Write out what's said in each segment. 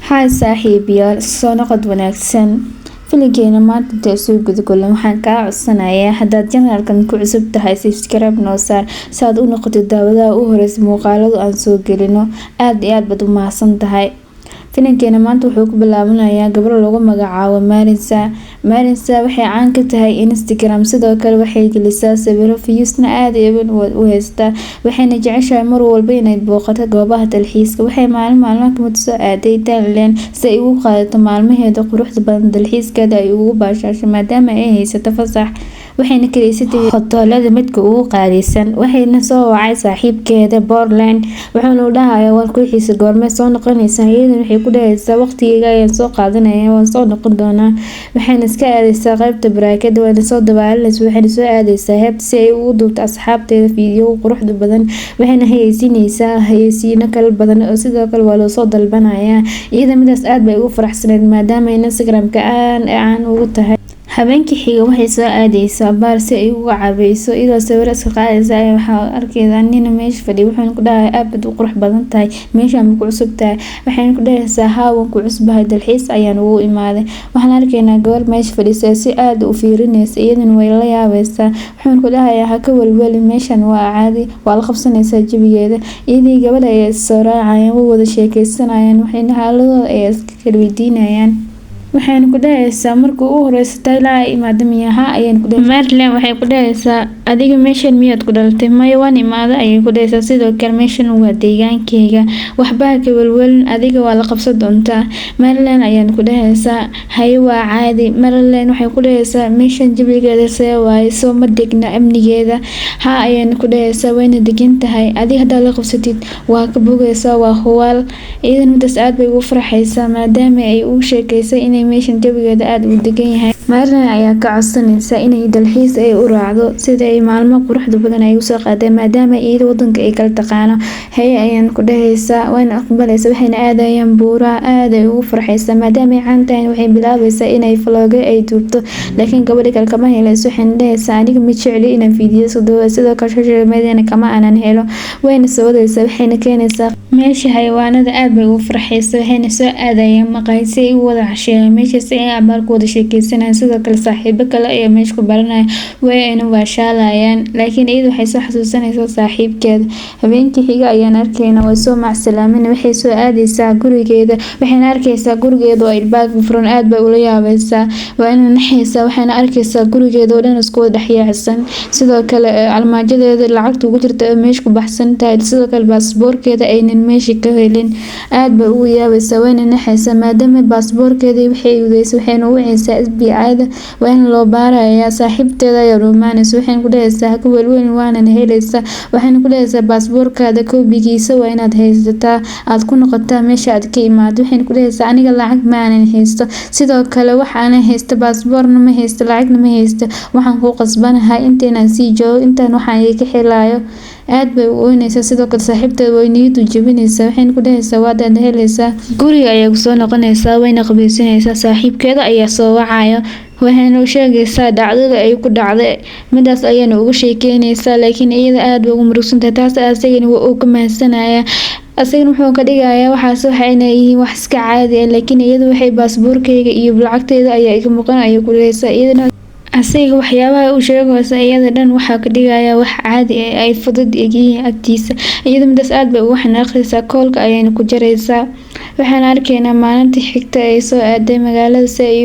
Haa saaxiibayaal, soo noqod wanaagsan. Filinkeena maanta inta soo gudagolay waxaan kaa codsanayaa haddaad janaalkan ku cusub tahay subscribe noo saar si aad u noqotid daawadaha u horeysa muuqaalada aan soo gelino. Aad iyo aad baad u mahadsan tahay. Filinkeena maanta wuxuu ku bilaabanayaa gabar lagu magacaabo Marinsa waxay caan ka tahay Instagram sidoo kale waxay gelisaa sawirro views-na aad u haysta waxayna jeceshahay mar walba inay booqato goobaha dalxiiska. Waxay maalmaha ka mid soo aaday Thailand si ay ugu qaadato maalmaheeda quruxda badan dalxiiskeeda ay ugu baashaasho maadaama ay haysato fasax. Waxayna kireysatay hoteelada midka ugu qaalisan. Waxayna soo wacay saaxiibkeeda Portland wuxuuna u dhahayaa war kuxiisa goorma soo noqonaysaa. Iyaduna waxay ku dhahaysaa waqtiga ayaan soo qaadanaya waan soo noqon doonaa. Waxayna iska aadaysaa qaybta baraakada wayna soo dabaalanaysaa waxayna soo aadaysaa heebta si ay ugu duubto asxaabteeda fiidiyowga quruxda badan. Waxayna hayeysiinaysaa hayeysiino kala badan oo sidoo kale waa loo soo dalbanayaa. Iyada midaas aad bay ugu faraxsaneyd maadaama Instagram-ka caan ugu tahay. Habeenkii xiga waxay soo aadaysaa baar si ay ugu caawiyso iyadoo sawir iska qaadaysa waxaa arkaysaa nin meesha fadhiyo wuxuuna ku dhahay aad u qurux badan tahay meeshaan ku cusub tahay. Waxayna ku dhahaysaa haawan ku cusbahay dalxiis ayaan ugu imaaday. Waxaan arkaynaa gabar meesha fadhisa si aad u fiirinaysa iyaduna way la yaabaysaa. Wuxuuna ku dhahayaa ha ka walwali meeshaan waa caadi waa la qabsanaysaa jabigeeda. Iyadii gabadha ay soo raacayaan way wada sheekaysanayaan waxayna xaaladooda ay iska kala weydiinayaan. Waxayna ku dhahaysaa markuu u horeyso Thailand imaada miyaha ayaan ku dhahay Maryland waxay ku dhahaysaa adiga meeshan miyaad ku dhalatay maya waan imaada ayay ku dhahaysaa sidoo kale meeshan waa deegaankeyga waxba ka walwalin adiga waa la qabsan doontaa. Maryland ayaan ku dhahaysaa haye waa caadi. Maryland waxay ku dhahaysaa meeshan jabigeeda see waaye soo ma degna amnigeeda ha ayaan ku dhahaysaa wayna degan tahay adiga hadda la qabsatid waa ka bogaysaa waa huwaal. Iyadana midaas aad bay ugu farxaysaa maadaama ay u sheekaysay inay meeshan jabigeeda aad u degan yahay. Maryland ayaa ka codsanaysa inay dalxiis ay u raacdo sida ay maalmo quruxda badan ay u soo qaadeen maadaama iyada wadanka ay kala taqaano. Haye ayaan ku dhahaysaa wayna aqbalaysaa waxayna aadayaan buuraha aad ay ugu farxaysaa maadaama ay caan tahay waxay bilaabaysaa inay vlog ay duubto laakiin gabadha kale kama helayso. Waxayna dhahaysaa aniga ma jecli inaan fiidiyo soo duubo sidoo kale social media kama aanan helo. Wayna soo wadaysaa waxayna keenaysaa meesha xayawaanada aad bay ugu farxaysaa waxayna soo aadayaan maqaayad si ay u wada casheeyaan meesha si ay abaal ku wada sheekaysanayaan sidoo kale saaxiibo kale ayaa meesha ku baranaya wayna waashaalayaan laakiin iyada waxay soo xasuusanaysaa saaxiibkeeda. Habeenkii xiga ayaan arkaynaa way soo macsalaamin waxay soo aadaysaa gurigeeda waxayna arkaysaa gurigeeda oo ilbaab furan aad bay ula yaabaysaa wayna naxaysaa waxayna arkaysaa gurigeeda oo dhan isku wada dhaxyaacsan sidoo kale almaajadeeda lacagta ugu jirta ee meesha ku baxsan tahay sidoo kale baasaboorkeeda aynan meesha ka helin. Aad bay ugu yaabaysaa wayna naxaysaa maadaama baasaboorkeeda waxay udeyso waxayna u wacaysaa FBI-da wayna loo baarayaa saaxiibteeda ayaa rumaanaysa. Waxayna ku dhahaysaa ha ka walwalin waana helaysaa. Waxayna ku dhahaysaa baasaboorkaada koobigiisa waa inaad haysataa aad ku noqotaa meesha aad ka imaado. Waxayna ku dhahaysaa aniga lacag ma aanan haysto sidoo kale waxaan haysto baasaboorna ma haysto lacagna ma haysto waxaan ku qasbanahay intaan sii joogo intaan waxaan ka helayo. Aad bay u oynaysaa sidoo kale saaxiibteeda way niyad u jabinaysaa waxayna ku dhahaysaa waad helaysaa. Guriga ayay ku soo noqonaysaa wayna qabaysanaysaa saaxiibkeeda ayaa soo wacaya waxayna u sheegaysaa dhacdada ay ku dhacday midaas ayayna ugu sheekeynaysaa laakiin iyada aad bay ugu murugsantahay taas asagana waa uu ka mahadsanaya. Asagana wuxuu ka dhigayaa waxaas waxayna yihiin wax iska caadi ah laakiin iyada waxay baasaboorkeyga iyo lacagteeda ayaa iga maqan ayay ku dhahaysaa. Iyadana asaga waxyaabaha uu sheegaysa iyada dhan waxaa ka dhigayaa wax caadi ah ay fudud yihiin agtiisa. Iyada midaas aad bay ugu xanaaqaysaa koolka ayayna ku jaraysaa. Waxaan arkaynaa maalintii xigta ay soo aaday magaalada si ay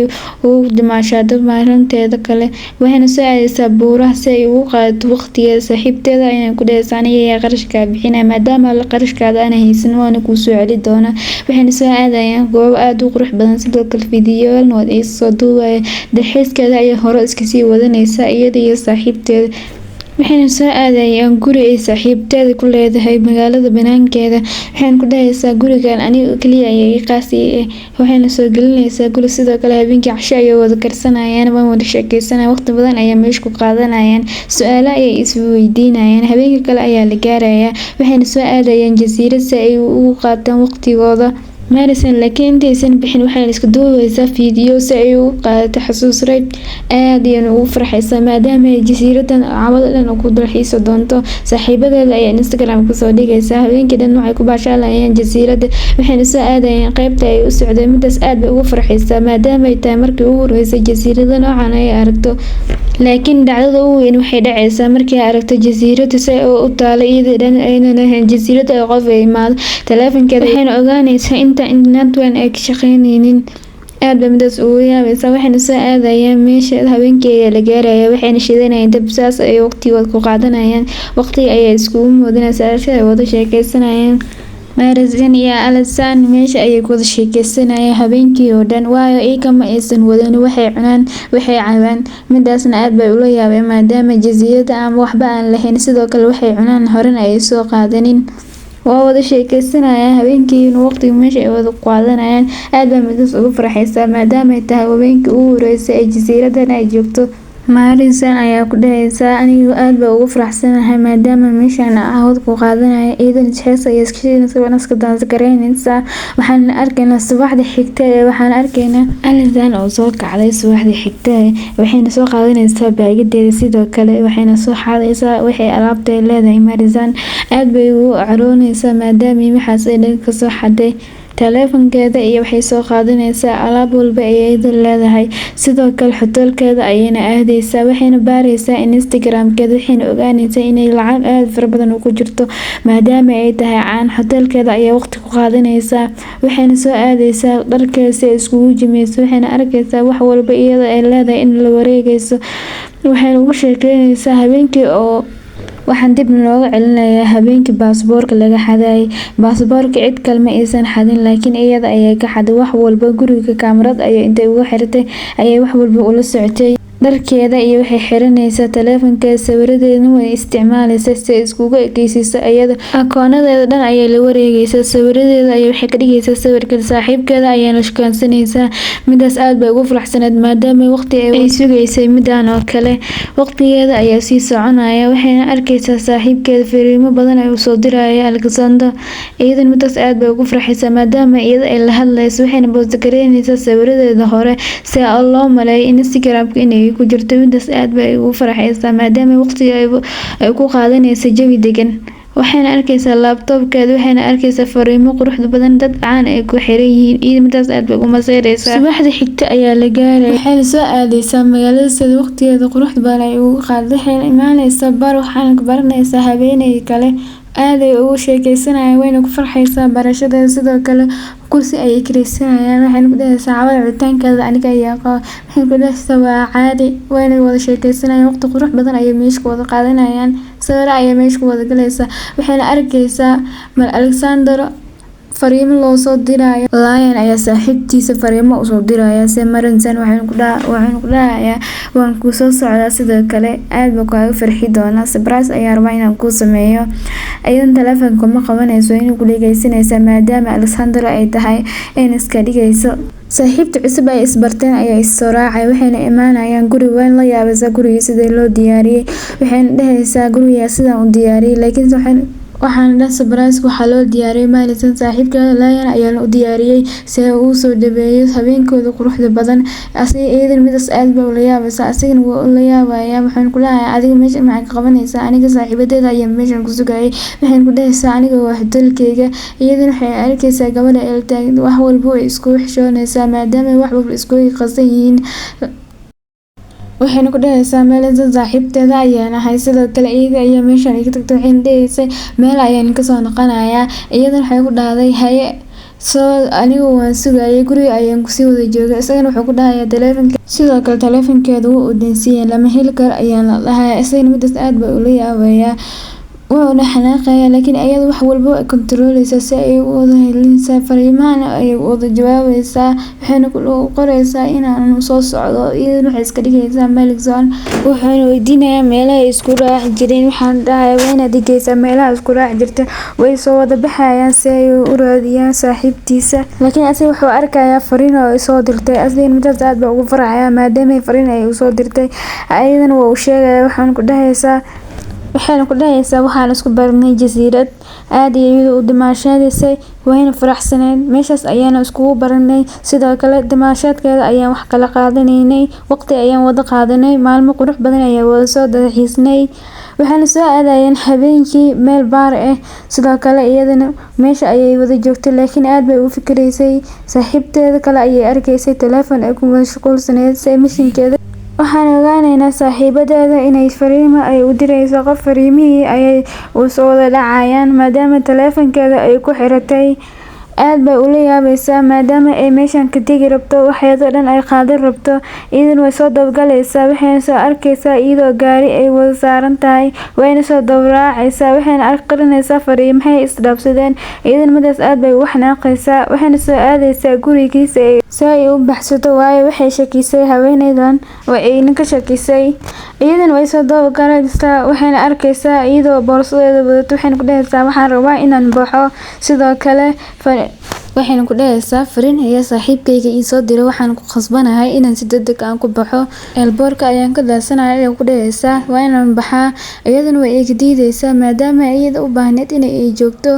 ugu dimaashaado maalinteeda kale waxayna soo aadaysaa buuraha si ay ugu qaadato waqtigeeda. Saaxiibteeda ayayna ku dhahaysaa aniga ayaa qarashka bixinaya maadaama qarashkaada aan haysan waana kuu soo celi doonaa. Waxayna soo aadayaan goobo aad u qurux badan sidoo kale fiidiyowna waa ay soo duubaya dalxiiskeeda ayay hore iska sii wadanaysaa iyada iyo saaxiibteeda. Waxayna soo aadayaan guri ay saaxiibteeda ku leedahay magaalada banaankeeda. Waxayna ku dhahaysaa gurigan aniga kaliya ayaa ii qaasi ah. Waxayna soo gelinaysaa guri sidoo kale habeenkii casho ayay wada karsanayaan waan wada sheekaysanayaan waqti badan ayaa meesha ku qaadanayaan su'aalo ayay is weydiinayaan. Habeenkii kale ayaa la gaarayaa waxayna soo aadayaan jasiirad si ay ugu qaataan waqtigooda. Madison laakiin intaysan bixin waxay iska duubaysaa fiidiyoo si ay u qaadato xasuus reeb aad iyo ugu farxaysa maadaama ay jasiiradan cawada dhan ku dalxiiso doonto saaxiibadeeda ayaa Instagram ku soo dhigaysa habeenkii dhan waxay ku baashaalayaan jasiirada waxayna soo aadayeen qaybta ay u socday midaas aad bay ugu farxaysaa maadaama ay tahay markii ugu horeysay jasiirada noocan ay aragto laakiin dhacdada ugu weyn waxay dhacaysaa markii ay aragto jasiirada si ay u taalo iyada dhan ayna lahayn jasiirada ay qof ay imaado taleefankeeda waxayna ogaanaysaa inta internet ay ka shaqeynaynin aad ba midaas ugu yaabaysa waxayna soo aadayaan meesha habeenkii ayaa la gaaraya waxayna shidanayaan dab saas ay waqtigood ku qaadanayaan waqtiga ayay iskugu moodinaysaa si ay wada sheekaysanayaan Madison iyo Alexander meesha ayay wada sheekaysanayaan habeenkii oo dhan waayo iyaga ma aysan wadan waxay cunaan waxay cabaan midaasna aad bay ula yaabeen maadaama jasiirada aan waxba aan lahayn sidoo kale waxay cunaan horena ay soo qaadanin waa wada sheekaysanayaan habeenkii waqtiga meesha ay wada qaadanayaan aad bay midaas ugu farxaysaa maadaama ay tahay habeenkii ugu horeysay ee jasiiradan ay joogto Madison ayaa ku dhahaysa anigu aad baa ugu faraxsanahay maadaama meeshan aan ku qaadanayo iidan hees ay iska daanskareynaysa waxaan arkaynaa subaxda xigta waxaan arkaynaa Alexander oo soo kacday subaxda xigta waxayna soo qaadanaysaa baagideeda sidoo kale waxayna soo xaadaysaa waxay alaabta leedahay Madison aad bay ugu caroonaysaa maadaama waxaas ay dhan ka soo xaday taleefankeeda iyo waxay soo qaadanaysaa alaab walba ay leedahay sidoo kale hotelkeeda ayayna aadaysaa waxayna baaraysaa Instagram-keeda waxayna ogaanaysaa inay lacag aad fara badan ku jirto maadaama ay tahay caan hotelkeeda ayaa waqti ku qaadanaysaa waxayna soo aadaysaa dharkeeda si ay iskugu jimeyso waxayna arkaysaa wax walba iyada ay leedahay in la wareegayso waxayna ugu sheekeynaysaa habeenkii oo waxaan dib looga celinayaa habeenkii baasaboorka laga xaday baasaboorka cid kale ma aysan xadin laakiin iyada ayaa ka xaday wax walba guriga kaamirad ayay intay ugu xirtay ayay wax walba ula socotay dharkeeda iyo waxay xiranaysaa taleefankeeda sawiradeedna way isticmaalaysaa si ay iskugu ekeysiiso iyada akoonadeeda dhan ayay la wareegaysaa sawiradeeda ayay waxay ka dhigaysaa sawirka saaxiibkeeda ayayna shukaansanaysaa midaas aad bay ugu faraxsaneed maadaama waqti ay sugaysay midaan oo kale waqtigeeda ayaa sii soconaya waxayna arkaysaa saaxiibkeeda fariimo badan ay u soo diraya Alexander iyadan midaas aad bay ugu farxaysaa maadaama iyada ay la hadlayso waxayna post gareynaysaa sawiradeeda hore si loo maleeyo Instagram-ka inay ku jirto midaas aad bay ugu farxaysaa maadaama waqtiga ay ku qaadanayso jawi degan waxayna arkaysaa laptopkeeda waxayna arkaysaa fariimo qurux badan dad caan ay ku xiran yihiin iyo midaas aad bay ugu maseeraysaa subaxda xigta ayaa la gaaray waxayna soo aadaysaa magaalada sida waqtigeeda qurux badan ay ugu qaaday waxayna imaanaysaa bar waxaana ka baranaysaa habeenay kale aad ay ugu sheekaysanayaan wayna ku farxaysaa barashadeeda sidoo kale kursi ayay kiraysanayaan waxayna ku dhahaysaa cawada cabitaankeeda aniga ayaa qaba waxayna ku dhahaysaa waa caadi wayna wada sheekaysanayaan waqti qurux badan ayay meesha wada qaadanayaan sawiro ayay meesha wada galaysaa waxayna arkaysaa mar Alexander fariimo loo soo dirayo Lion ayaa saaxiibtiisa fariimo u soo diraya si Madison waxaan ku dhahayaa waan ku soo socdaa sidoo kale aad baa kaaga farxi doona surprise ayaa rabaa inaan ku sameeyo ayaan taleefanka ma qabanayso inuu ku dhageysanaysa maadaama Alexander ay tahay in iska dhigayso saaxiibta cusub ay isbarteen ayaa is soo raacay waxayna imaanayaan guri weyn la yaabaysa guriga sida loo diyaariyay waxayna dhahaysaa guriga sidaan u diyaariyay laakiin waxaan dhan surprise waxa loo diyaariyay Madison saaxiibkeeda Lion ayaa u diyaariyay si uu soo dhabeeyo habeenkooda quruxda badan asii eedan midaas aad baa la yaabaysa asigana wuu la yaabaya waxaan ku leeyahay adiga meesha ma ka qabanaysaa aniga saaxiibadeeda ayaa meeshan ku sugayay waxaan ku dhahaysaa aniga waa hotelkeyga iyadana waxay arkaysaa gabadha ay taagay wax walba ay isku xishoonaysaa maadaama wax walba isku qasan yihiin waxayna ku dhahaysaa meel saaxiibteeda ayaan ahay sidoo kale iyaga ayaa meeshan iga tagtay waxayna dhahaysay meel ayaan ka soo noqonayaa iyadana waxay ku dhahday haye soo anigu waan sugayay guriga ayaan kusii wada joogay isagana wuxuu ku dhahayaa taleefanka sidoo kale taleefankeeda wuu u dansiiyay lama heli karo ayaan la dhahayaa isagana midaas aad baa ula yaabayaa wuuna xanaaqaya laakiin ayada wax walba ay controleysaa si ay u wada helinaysaa fariimahan ay wada jawaabaysaa waxayna ku qoraysaa inaan soo socdo iyadana waxay iska dhigaysaa Madison waxayna weydiinayaa meelaha ay isku raaci jireen waxaan dhahay wayna digaysaa meelaha isku raaci jirta way soo wada baxayaan si ay u raadiyaan saaxiibtiisa laakiin asii wuxuu arkayaa fariin oo ay soo dirtay asii midaas aad baa ugu farxaya maadaama fariin ay u soo dirtay ayadana waa u sheegaya waxaan ku dhahaysaa waxayna ku dhahaysaa waxaan isku baranay jasiirad aad iyo iyada u damaashaadaysay wayna faraxsaneed meeshaas ayaana iskugu baranay sidoo kale damaashaadkeeda ayaan wax kala qaadanaynay waqti ayaan wada qaadanay maalmo qurux badan ayaa wada soo dalxiisnay waxaana soo aadayeen habeenkii meel baar ah sidoo kale iyadana meesha ayay wada joogtay laakiin aad bay u fikiraysay saaxiibteeda kale ayay arkaysay telefoon ay ku mashquulsaneyd si mishinkeeda waxaan ogaanaynaa saaxiibadeeda inay fariimo ay u dirayso qof fariimihii ayay u soo wada dhacayaan maadaama telefoonkeeda ay ku xiratay aad bay ula yaabaysaa maadaama ay meeshan ka tegi rabto waxeedoo dhan ay qaadan rabto iyadana way soo dabagalaysaa waxayna soo arkaysaa iyadoo gaari ay wada saaran tahay wayna soo dabraacaysaa waxayna qarinaysaa fariimahay isdhaafsadeen iyadana midaas aad bay u xanaaqaysaa waxayna soo aadaysaa gurigiisa si ay u baxsato waayo waxay shakisay haweeneydan oo ayna ka shakisay iyadana way soo dabagalaysaa waxayna arkaysaa iyadoo boorsadeeda wadato waxayna ku dhahaysaa waxaan rabaa inaan baxo sidoo kale waxayna ku dhahaysaa fariin ayaa saaxiibkayga ii soo diray waxaan ku khasbanahay inaan si degdeg aan ku baxo eelboorka ayaan ka daadsanahay ayay ku dhahaysaa waa inaan baxaa iyadana way iga diidaysaa maadaama iyada u baahneed inay ay joogto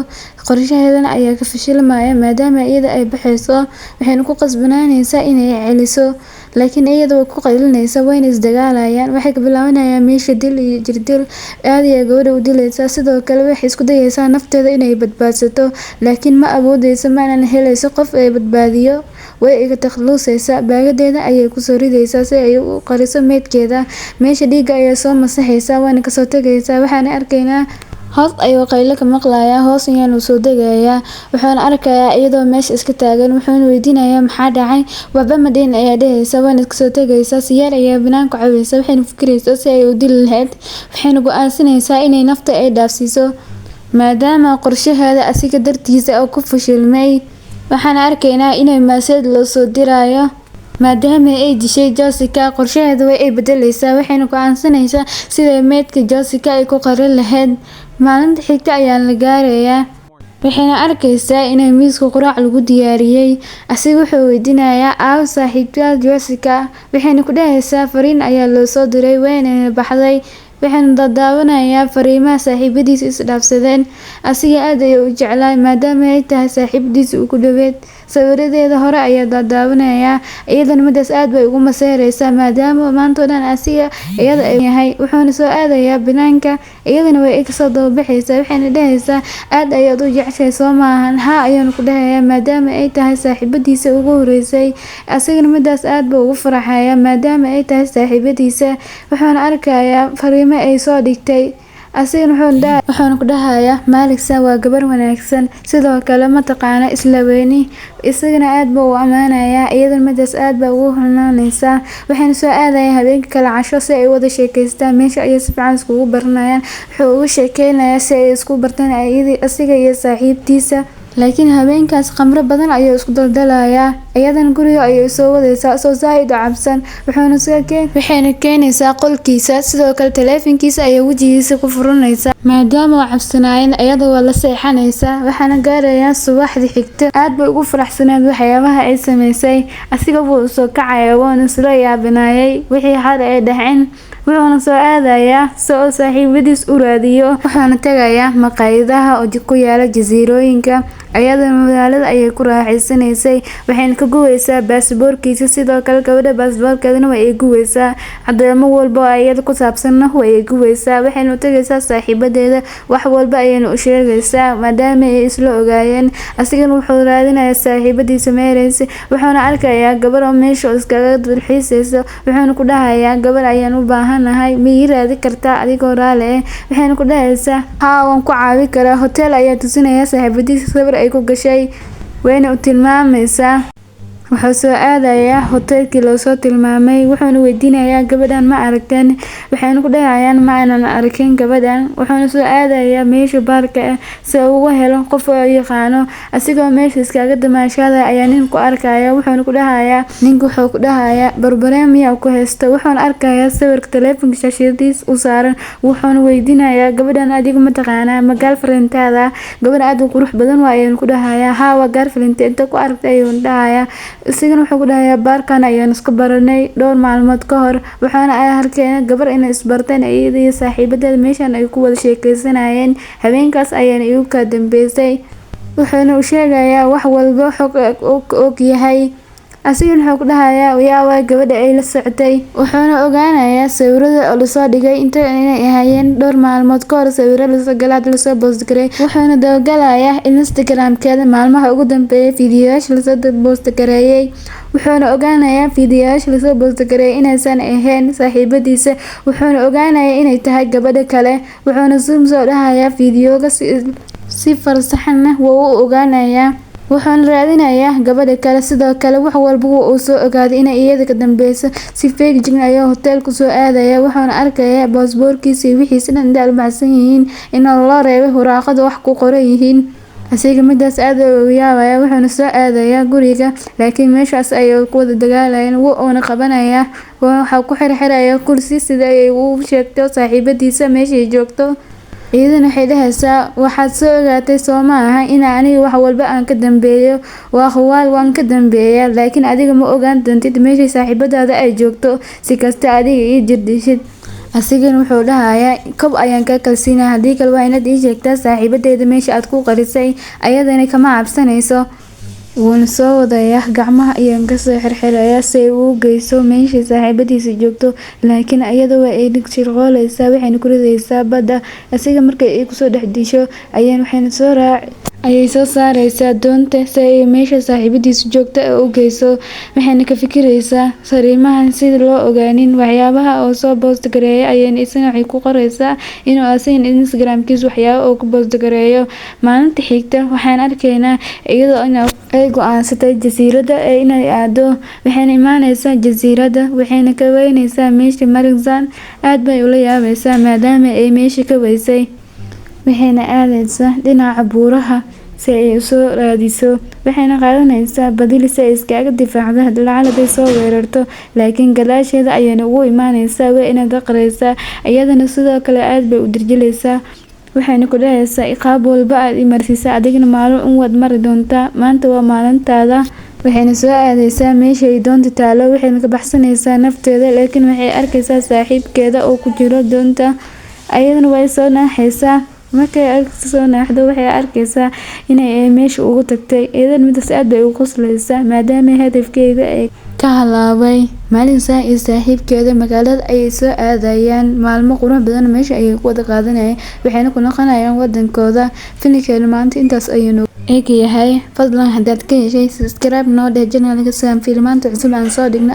qorshaheedana ayaa ka fashilmaya maadaama iyada ay baxayso waxayna ku qasbanaanaysaa inay celiso laakiin iyada way ku qaylinaysaa wayna isdagaalayaan waxay ka bilaabanayaan meesha dil iyo jirdil aad iyo gabadha u dilaysaa sidoo kale waxay isku dayaysaa nafteeda inay badbaadsato laakiin ma awoodayso mana helayso qof ay badbaadiyo way iga takhalusaysaa baagadeeda ayay kusoo ridaysaa si ay u qariso meydkeeda meesha dhiigga ayaa soo masaxaysaa waana kasoo tegaysaa waxaana arkaynaa hoos ayuu qaylo ka maqlayaa hoos ayaan soo degayaa waxaan arkayaa iyadoo meesha iska taagan waxaan weydiinayaa maxaa dhacay waxba ma dhihin ayaa dhahaysa waana iska soo tegaysaa siyaar ayaa banaanka cabaysa waxayna fikiraysaa si ay u dili lahayd waxayna go-aansanaysaa inay nafta ay dhaafsiiso maadaama qorshaheeda asiga dartiisa oo ku fashilmay waxaan arkaynaa inay maaseed loo soo dirayo maadaama ay dishay Jessica qorshaheeda way ay bedelaysaa waxayna go'aansanaysaa sida meedka Jessica ay ku qarin lahayd maalinta xigta ayaa la gaarayaa waxayna arkaysaa inay miiska quraac lagu diyaariyay asiga wuxuu weydiinayaa aaw saaxiibta Jessica waxayna ku dhahaysaa fariin ayaa loo soo diray wayna baxday waxaan daawanayaa fariimaha saaxiibadiisa isdhaafsadeen asiga aad ayuu u jeclaa maadaama ay tahay saaxiibadiisa ugu dhaweyd sawiradeeda hore ayaa daawanayaa iyadana midaas aad bay ugu maseeraysaa maadaama maanta dhan asiga iyada ay yahay wuxuuna soo aadayaa banaanka iyadana way ka soo dababaxaysaa waxayna dhahaysaa aad ayaad u jeceshahay soo maahan ha ayaan ku dhahayaa maadaama ay tahay saaxiibadiisa ugu horeysay asigana midaas aad buu ugu faraxayaa maadaama ay tahay saaxiibadiisa waxaana arkayaa fariimo ay soo dhigtay asigana wuxuuna ku dhahayaa maaligsa waa gabar wanaagsan sidoo kale ma taqaana isla weyni isagana aad buu u amaanayaa iyadana midaas aad baa ugu xunaanaysaa waxayna soo aadayaan habeenka kala casho si ay wada sheekaystaan meesha ayay si fiican iskugu baranayaan wuxuu ugu sheekeynayaa si ay isku bartaan asiga iyo saaxiibtiisa laakiin habeenkaas khamro badan ayuu isku daldalayaa iyadana guriga ayay soo wadaysaa soo zaid u cabsan waxayna keenaysaa qolkiisa sidoo kale taleefankiisa ayay wajigiisa ku furanaysaa maadaama uu cabsanaayeen iyada waa la seexanaysaa waxaana gaarayaa subaxdii xigta aad bay ugu faraxsaneed waxyaabaha ay samaysay asiga wuu soo kacaya waana isla yaabinayay wixii hada ay dhaceen wuxuuna soo aadayaa si uu saaxiibadiis u raadiyo waxaana tagayaa maqaayadaha oo ku yaala jasiirooyinka ayadana magaalada ayay ku raaxaysanaysay waxayna ka gubeysaa baasaboorkiisa sidoo kale gabadha baasaboorkeedana way ay gubeysaa cadeemo walba oo iyada ku saabsanna way ay gubeysaa waxayna u tagaysaa saaxiibadeeda wax walba ayayna u sheegaysaa maadaama ay isla ogaayeen asigana wuxuu raadinayaa saaxiibadiisa meeraysa wuxuuna arkayaa gabar oo meesha iskaga dalxiisaysa wuxuuna ku dhahayaa gabar ayaan u baahanahay ma ii raadi kartaa adigoo raali ah waxayna ku dhahaysaa haa waan ku caawi karaa hotel ayaa tusinaya saaxiibadiisa sawir ay ku gashay wayna u tilmaamaysaa wuxuu soo aadayaa hoteelkii loo soo tilmaamay wuxuuna weydiinayaa gabadhan ma aragteen waxayna ku dhahayaan ma aanan arkin gabadhan wuxuuna soo aadayaa meesha baarka ah si uu uga helo qof oo yaqaano asigoo meesha iskaga damaashada ayaa nin ku arkaya wuxuuna ku dhahayaa ninka wuxuu ku dhahayaa barbareemiya ku haysto wuxuuna arkayaa sawirka taleefanka shaashadiis u saaran wuxuuna weydiinayaa gabadhan adigu ma taqaanaa ma girlfriend-taada gabadh aad u qurux badan waa ayaan ku dhahayaa haa waa girlfriend inta ku aragtay ayuu dhahayaa isagana wuxuu ku dhahayaa baarkan ayaan iska baranay dhowr maalmood ka hor, waxaana ay halkeen gabar inay isbarteen iyada iyo saaxiibadeeda meeshan ay ku wada sheekeysanayeen. Habeenkaas ayaan igu ka dambeysay, wuxuuna u sheegayaa wax walba xog og yahay. asigana wuxuu ku dhahayaa yaa gabadha ay la socotay, wuxuuna ogaanayaa sawirada oo lasoo dhigay inay ahaayeen dhowr maalmood ka hor sawiro lasoo post gareeyay. wuxuuna dabagalayaa Instagram-keeda maalmaha ugu dambeeyay fiidiyoyaasha lasoo post gareeyay, wuxuuna ogaanayaa fiidiyoyaasha lasoo post gareeyay inaysan ahayn saaxiibadiisa, wuxuuna ogaanayaa inay tahay gabadha kale. wuxuuna soo dhahayaa fiidiyooga si farsaxan ah wuu ogaanayaa, wuxuuna raadinayaa gabadha kale. sidoo kale wax walba uu soo ogaaday inay iyada ka dambeyso. si feejigan ayuu hoteelka soo aadaya, wuxuuna arkayaa baasaboorkiisa iyo wixiisa dhan inay baxsan yihiin, in loo reebay waraaqada wax ku qoran yihiin. asiga midaas aad u yaabaya, wuxuuna soo aadayaa guriga, laakiin meeshaas ayay ku wada dagaalayaan. wuxuuna qabanayaa waxa ku xirxiraya kursi sida ay u sheegto saaxiibadiisa meesha joogto. iyadana waxay dhahaysaa waxaad soo ogaatay soo maaha in aniga wax walba aan ka dambeeyo, waan ka dambeeyaa, laakiin adiga ma ogaan doontid meesha saaxiibadaada ay joogto si kasta adiga ii jirdishid. asigana wuxuu dhahayaa kob ayaan ka kalsiinaa, haddii kale waa inaad ii sheegtaa saaxiibadeeda meesha aad ku qarisay, ayadana kama cabsanayso. wuuna soo wadayaa gacmaha ayaan kasoo xirxirayaa si ay u geyso meesha saaxiibadiisa joogto, laakiin iyada waa ay shirqooleysaa, waxayna ku ridaysaa badda. asiga markay ay kusoo dhex disho ayay soo saareysaa doonta si ay meesha saaxiibadiisa joogto u geyso. waxayna ka fikiraysaa sariimahan sida loo ogaanin waxyaabaha oo soo post gareeyay, ayayna isna waxay ku qoraysaa inuu asigana Instagram-kiisa waxyaabo oo ku post gareeyo. maalinta xigta waxaan arkaynaa iyadoo ay go'aansatay jasiiradda inay aado, waxayna imaanaysaa jasiiradda, waxayna ka weynaysaa meesha Marixan. aad bay ula yaabaysaa maadaama ay meesha ka weysay, waxayna aadaysaa dhinaca buuraha si ay usoo raadiso, waxayna qaadanaysaa badil si ay iskaga difaacdo haddii soo weerarto, laakiin gadaasheeda ayayna ugu imaanaysaa wayna daqraysaa. iyadana sidoo kale aad bay u dirjilaysaa, waxayna ku dhahaysaa iqaab walba aad imarsiisa, adigna maalin waad mari doontaa, maanta waa maalintaada. waxayna soo aadaysaa meesha ay doonta taalo, waxayna ka baxsanaysaa nafteeda, laakiin waxay arkaysaa saaxiibkeeda oo ku jiro doonta. ayadana way soo naaxaysaa, markay soo naaxdo waxay arkaysaa inay meesha ugu tagtay. iyadana midaas aad bay u qoslaysaa maadaama hadafkeeda ay ka halaabay. maalintaa iyo saaxiibkeeda magaalada ayay soo aadayaan, maalmo qurux badan meesha ayay ku wada qaadanayaan, waxayna ku noqonayaan wadankooda. filimkeena maanta intaas ayuu eegyahay. fadlan haddaad ka heshay subscribe noo dheh channelka si aan filimaanta cusub aan soo dhigno